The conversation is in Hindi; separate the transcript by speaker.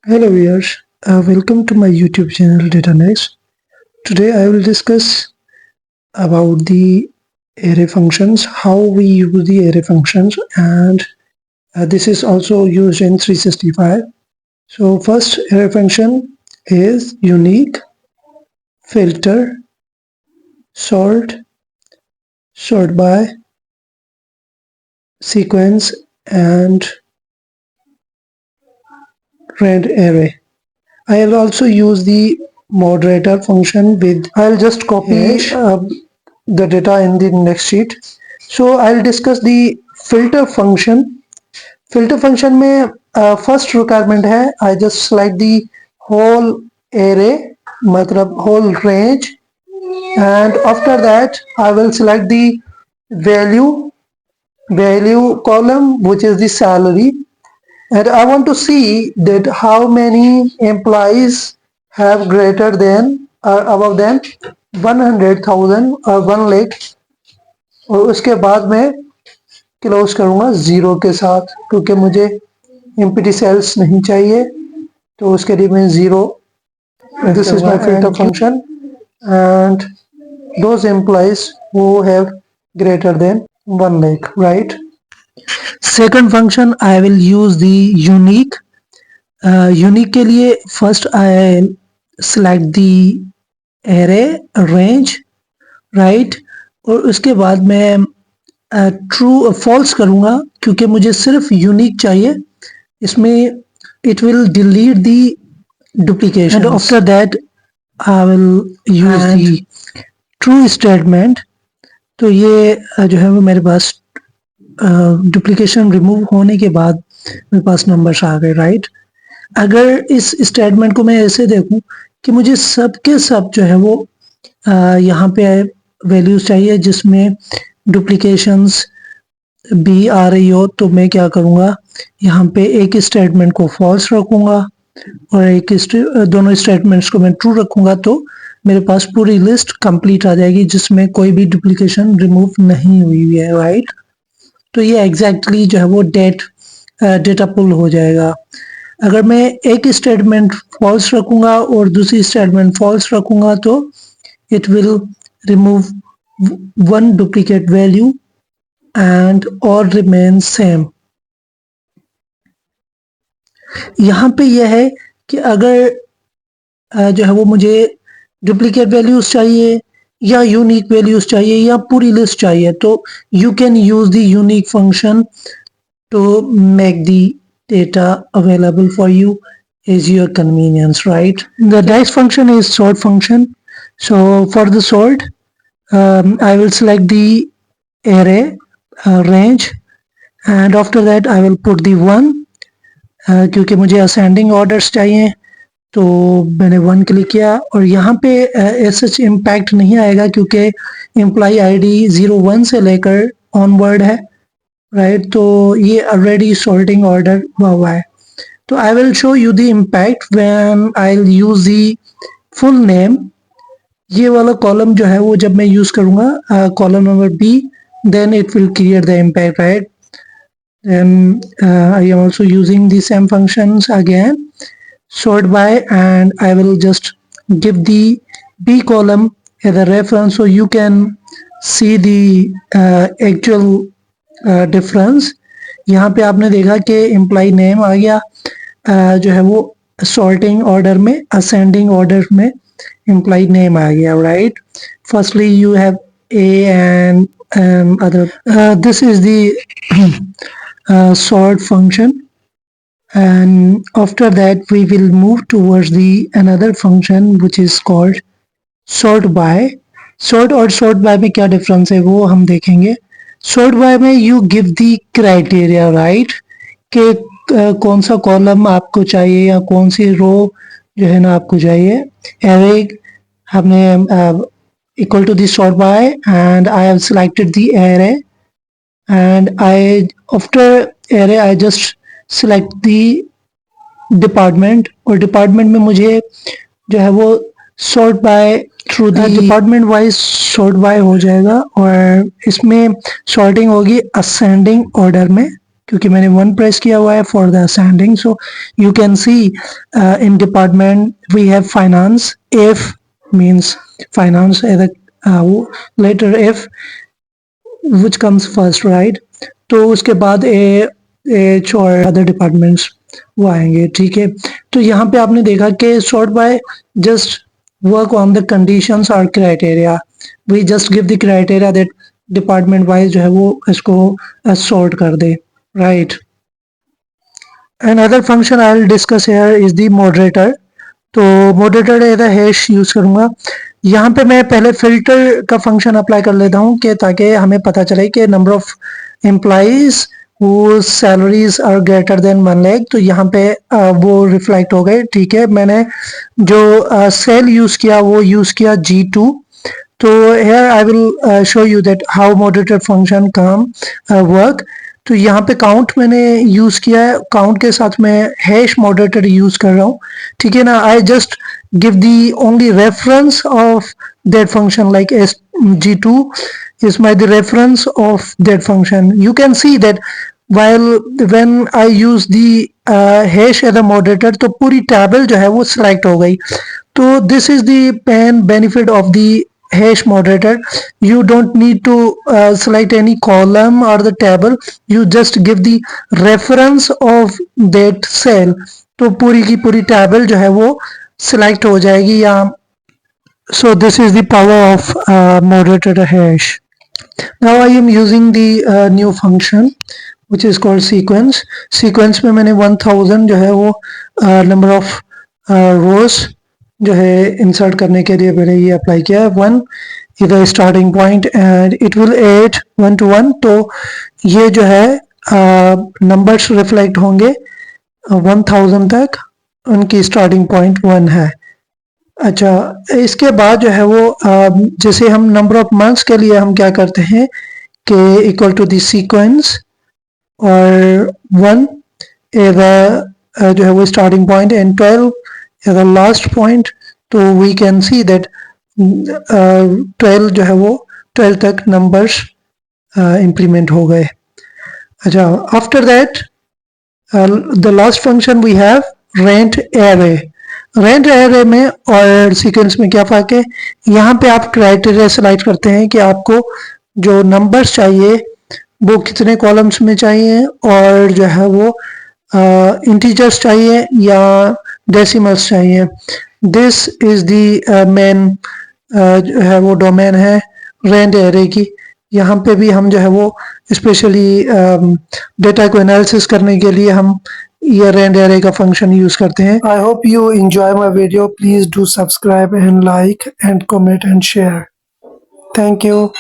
Speaker 1: Hello viewers, welcome to my YouTube channel DataNext. Today I will discuss about the array functions, how we use the array functions, and this is also used in 365. So first array function is unique, filter, sort, sort by, sequence, and rand array. I will also use the moderator function with, I'll just copy the data in the next sheet. So I'll discuss the filter function. Filter function में first requirement है I just select the whole array मतलब whole range, and after that I will select the value column, which is the salary, and I want to see that how many employees have greater than or above than 100,000 or 1 lakh, और उसके बाद मैं क्लोज करूंगा जीरो के साथ, क्योंकि मुझे एम्प्टी सेल्स नहीं चाहिए, तो उसके लिए मैं zero. This is my filter function and those employees who have greater than 1 lakh, right? Second function I will use the unique. Unique के लिए first I select the array range, right? और उसके बाद मैं ट्रू फॉल्स करूंगा क्योंकि मुझे सिर्फ यूनिक चाहिए. इसमें it will delete the duplication, and after that I will use the true statement. तो ये जो है वो मेरे पास डुप्लीकेशन रिमूव होने के बाद मेरे पास नंबर्स आ गए, राइट? अगर इस स्टेटमेंट को मैं ऐसे देखूं कि मुझे सब के सब जो है वो यहाँ पे वैल्यूज चाहिए जिसमें डुप्लीकेशंस भी आ रही हो, तो मैं क्या करूँगा, यहाँ पे एक स्टेटमेंट को फॉल्स रखूँगा और एक दोनों स्टेटमेंट्स को मैं ट्रू रखूँगा, तो मेरे पास पूरी लिस्ट कंप्लीट आ जाएगी जिसमें कोई भी डुप्लीकेशन रिमूव नहीं हुई है, राइट? तो ये एग्जैक्टली जो है वो डेटा पुल हो जाएगा. अगर मैं एक स्टेटमेंट फॉल्स रखूँगा और दूसरी स्टेटमेंट फॉल्स रखूँगा तो it will remove one duplicate value and all remain same. यहाँ पे यह है कि अगर जो है वो मुझे डुप्लीकेट वैल्यूज चाहिए या यूनिक वैल्यूज चाहिए या पूरी लिस्ट चाहिए, तो you can use the unique function to make the data available for you as your convenience, right? The next function is sort function. So for the sort, I will select the array range, and after that I will put the 1 क्योंकि मुझे असेंडिंग ऑर्डर्स चाहिए, तो मैंने 1 क्लिक किया. और यहाँ पे सच इम्पैक्ट नहीं आएगा क्योंकि एम्प्लॉय आईडी 01 से लेकर ऑनवर्ड है, राइट? तो ये ऑलरेडी सॉर्टिंग ऑर्डर हुआ है. तो I will show you the impact when I will use the full name. ये वाला कॉलम जो है वो जब मैं यूज करूंगा column number B, then it will create the impact, right? Then I am also using the same functions again, sort by, and I will just give the B column as a reference so you can see the actual difference. यहाँ पे आपने देखा कि एम्प्लॉय नेम आ गया जो है वो सॉर्टिंग ऑर्डर में, असेंडिंग ऑर्डर में एम्प्लॉय नेम आ गया, right? Firstly you have A and other. This is the sort function, and after that we will move towards the another function which is called sort by. Sort और sort by में क्या difference है वो हम देखेंगे. Sort by में you give the criteria, right? कि कौन सा कॉलम आपको चाहिए या कौन सी रो जो है ना आपको चाहिए. array हमने equal to the sort by, and I have selected the array, and after array I just select the department, और department में मुझे जो है वो sort by through the department wise sort by हो जाएगा, और इसमें sorting होगी ascending order में क्योंकि मैंने 1 प्रेस किया हुआ है for the ascending. So you can see in department we have finance. F means finance as letter F which comes first, right? तो उसके बाद एच और अदर डिपार्टमेंट्स वो आएंगे. ठीक है, तो यहाँ पे आपने देखा कि sort by just work on the conditions और criteria. We just give the criteria that department wise जो है वो इसको सॉर्ट कर दे, right? Another function I will discuss here is the moderator. तो moderator एज हैश यूज करूंगा. यहाँ पे मैं पहले फिल्टर का फंक्शन अप्लाई कर लेता हूँ कि ताकि हमें पता चले कि number of employees whose salaries are greater than 1 lakh. तो यहाँ पे वो रिफ्लेक्ट हो गए. ठीक है, मैंने जो सेल यूज किया वो यूज किया G2. तो here I will show you that how moderator function can work. तो यहाँ पे काउंट मैंने यूज किया है. काउंट के साथ मैं हैश मॉडरेटर यूज कर रहा हूँ. ठीक है ना. I just give the only reference of that function like G2 is my the reference of that function. You can see that when I use the hash as a moderator तो पूरी टेबल जो है वो सिलेक्ट हो गई. तो this is the benefit of the hash moderator. You don't need to select any column or the table. You just give the reference of that cell. तो पूरी की पूरी टेबल जो है वो सिलेक्ट हो जाएगी. या so this is the power of moderator hash. Now I am using the new function which is called sequence. Sequence में मैंने 1000 जो है वो number of rows जो है इंसर्ट करने के लिए मैंने ये अप्लाई किया है. 1 is the starting point and it will add 1 to 1. तो ये जो है नंबर्स रिफ्लेक्ट होंगे 1000 तक. उनकी स्टार्टिंग पॉइंट 1 है. अच्छा, इसके बाद जो है वो जैसे हम नंबर ऑफ मंथ्स के लिए हम क्या करते हैं कि इक्वल टू द सीक्वेंस और 1 is जो है वो starting point and 12 is the last point. तो we can see that 12 जो है वो 12 तक नंबर्स इम्प्लीमेंट हो गए. अच्छा, after that the last function we have rent array. Rent array में और सीक्वेंस में क्या फ़र्क है? यहाँ पे आप क्राइटेरिया सेलेक्ट करते हैं कि आपको जो नंबर्स चाहिए वो कितने कॉलम्स में चाहिए और जो है वो इंटीजर्स चाहिए या डेसिमल्स चाहिए. दिस इज द मेन जो है वो डोमेन है रेंट एरे की. यहाँ पे भी हम जो है वो स्पेशली डेटा को एनालिसिस करने के लिए हम ये रेंट एरे का फंक्शन यूज करते हैं. I hope you enjoy my video. Please do subscribe and like and comment and share. Thank you.